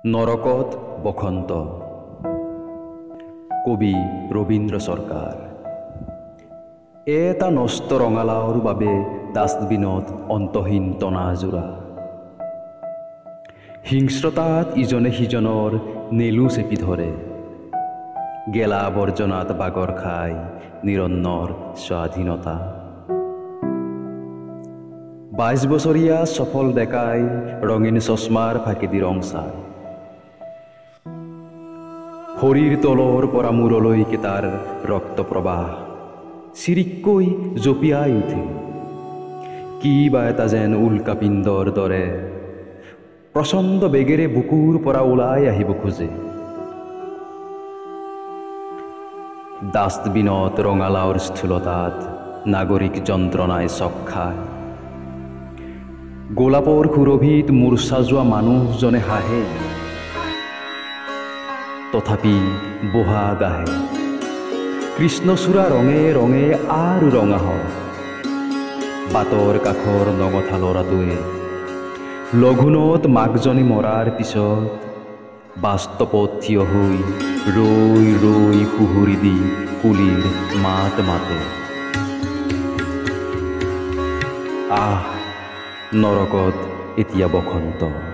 নৰকত বসন্ত। কবি ৰবীন্দ্ৰ সৰকাৰ। এটা নষ্ট ৰঙালাওৰ বাবে ডাষ্টবিনত অন্তহীন টনাজোৰা। হিংস্ৰতাত ইজনে সিজনৰ নেলু চেপি ধৰে। গেলা আৱৰ্জনাত বাগৰ খাই নিৰন্নৰ স্বাধীনতা। ২২ বছৰীয়া সফল ডেকাই ৰঙীন চশমাৰ ফাঁকেদি ৰং চায়। শৰীৰ তলৰ পৰা মূৰলৈকে তাৰ ৰক্ত প্ৰবাহ চিৰিককৈ জঁপিয়াই উঠে। কি বা এটা যেন উল্কাপিণ্ডৰ দৰে প্ৰচণ্ড বেগেৰে বুকুৰ পৰা ওলাই আহিব খোজে। ডাষ্টবিনত ৰঙালাওৰ স্থূলতাত নাগৰিক যন্ত্ৰণাই চক খায়। গোলাপৰ সুৰভিত মূৰ্ছা যোৱা মানুহজনে হাঁহে, তথাপি বহাগ আহে। কৃষ্ণচূড়া ৰঙে ৰঙে আৰু ৰঙা হয়। বাটৰ কাষৰ নঙঠা ল'ৰাটোৱে লঘোণত মাকজনী মৰাৰ পিছত বাস্তৱত থিয় হৈ ৰৈ ৰৈ সুহুৰি দি কুলিৰ মাত মাতে। আহ, নৰকত এতিয়া বসন্ত।